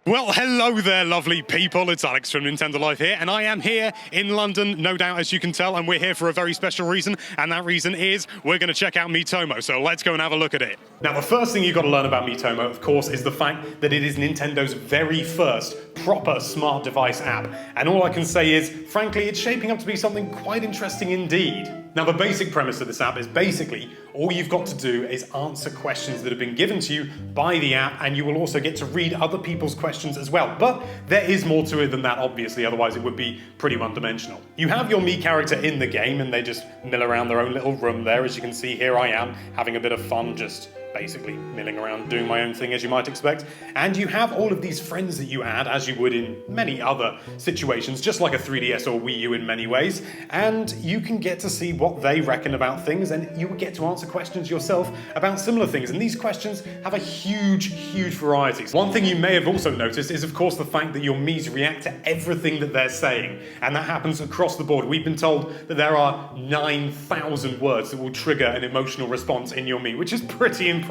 Well, hello there, lovely people. It's Alex from Nintendo Life here, and I am here in London, no doubt, as you can tell, and we're here for a very special reason, and that reason is we're going to check out Miitomo, so let's go and have a look at it. Now, the first thing you've got to learn about Miitomo, of course, is the fact that it is Nintendo's very first proper smart device app, and all I can say is, frankly, it's shaping up to be something quite interesting indeed. Now, the basic premise of this app is basically all you've got to do is answer questions that have been given to you by the app, and you will also get to read other people's questions as well. But there is more to it than that, obviously, otherwise it would be pretty one-dimensional. You have your Mii character in the game, and they just mill around their own little room there. As you can see, here I am, having a bit of fun, just basically milling around, doing my own thing, as you might expect. And you have all of these friends that you add, as you would in many other situations, just like a 3DS or Wii U in many ways. And you can get to see what they reckon about things, and you will get to answer questions yourself about similar things. And these questions have a huge variety. One thing you may have also noticed is, of course, the fact that your Miis react to everything that they're saying. And that happens across the board. We've been told that there are 9,000 words that will trigger an emotional response in your Mii, which is pretty impressive.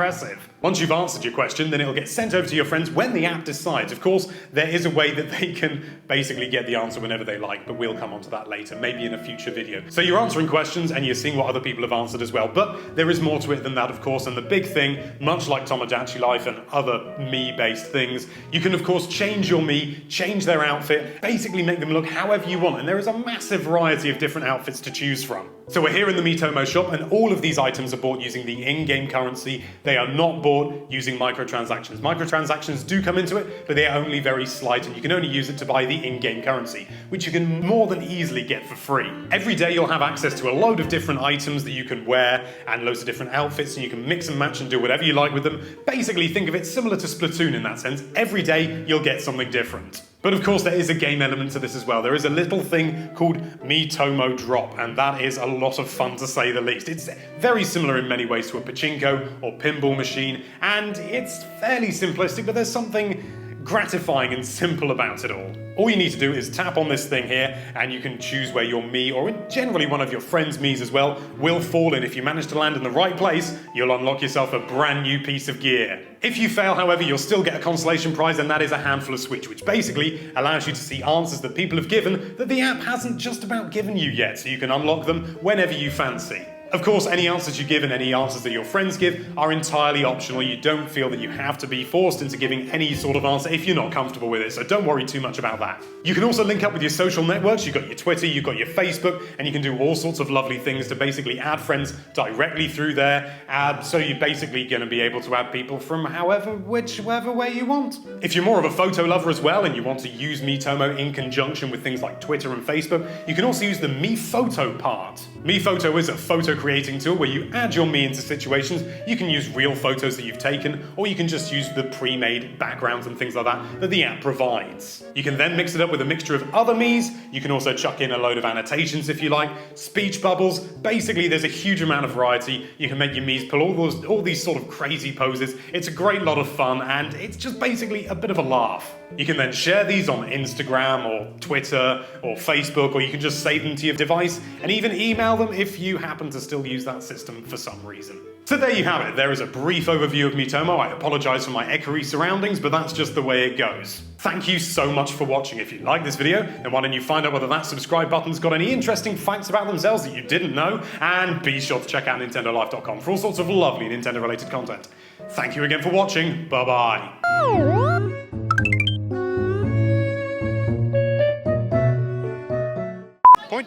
Once you've answered your question, then it'll get sent over to your friends when the app decides. Of course, there is a way that they can basically get the answer whenever they like, but we'll come onto that later, maybe in a future video. So you're answering questions and you're seeing what other people have answered as well, but there is more to it than that, of course, and the big thing, much like Tomodachi Life and other Mii-based things, you can, of course, change your Mii, change their outfit, basically make them look however you want, and there is a massive variety of different outfits to choose from. So we're here in the Miitomo shop, and all of these items are bought using the in-game currency. They are not bought using microtransactions. Microtransactions do come into it, but they are only very slight, and you can only use it to buy the in-game currency, which you can more than easily get for free. Every day you'll have access to a load of different items that you can wear, and loads of different outfits, and you can mix and match and do whatever you like with them. Basically, think of it similar to Splatoon in that sense. Every day you'll get something different. But of course there is a game element to this as well. There is a little thing called Miitomo Drop, and that is a lot of fun to say the least. It's very similar in many ways to a pachinko or pinball machine, and it's fairly simplistic, but there's something gratifying and simple about it all. All you need to do is tap on this thing here, and you can choose where your Mii, or generally one of your friends' Miis as well, will fall in. If you manage to land in the right place, you'll unlock yourself a brand new piece of gear. If you fail, however, you'll still get a consolation prize, and that is a handful of Switch, which basically allows you to see answers that people have given that the app hasn't just about given you yet, so you can unlock them whenever you fancy. Of course, any answers you give and any answers that your friends give are entirely optional. You don't feel that you have to be forced into giving any sort of answer if you're not comfortable with it, so don't worry too much about that. You can also link up with your social networks. You've got your Twitter, you've got your Facebook, and you can do all sorts of lovely things to basically add friends directly through there. So you're basically going to be able to add people from whichever way you want. If you're more of a photo lover as well and you want to use Miitomo in conjunction with things like Twitter and Facebook, you can also use the Miifoto part. Miifoto is a photo creating tool where you add your Mii into situations. You can use real photos that you've taken, or you can just use the pre-made backgrounds and things like that the app provides. You can then mix it up with a mixture of other Miis. You can also chuck in a load of annotations if you like, speech bubbles. Basically, there's a huge amount of variety. You can make your Miis pull all these sort of crazy poses. It's a great lot of fun, and it's just basically a bit of a laugh. You can then share these on Instagram or Twitter or Facebook, or you can just save them to your device and even email them if you happen to still use that system for some reason. So there you have it. There is a brief overview of Miitomo. I apologize for my echoey surroundings, but that's just the way it goes. Thank you so much for watching. If you like this video, then why don't you find out whether that subscribe button's got any interesting facts about themselves that you didn't know, and be sure to check out nintendolife.com for all sorts of lovely Nintendo-related content. Thank you again for watching. Bye-bye.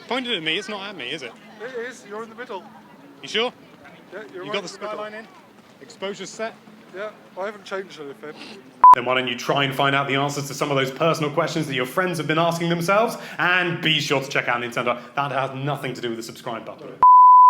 Point it at me, it's not at me, is it? It is, you're in the middle. You sure? Yeah, you're You right got the in skyline in? Exposure set? Yeah, I haven't changed anything. Then why don't you try and find out the answers to some of those personal questions that your friends have been asking themselves, and be sure to check out Nintendo. That has nothing to do with the subscribe button.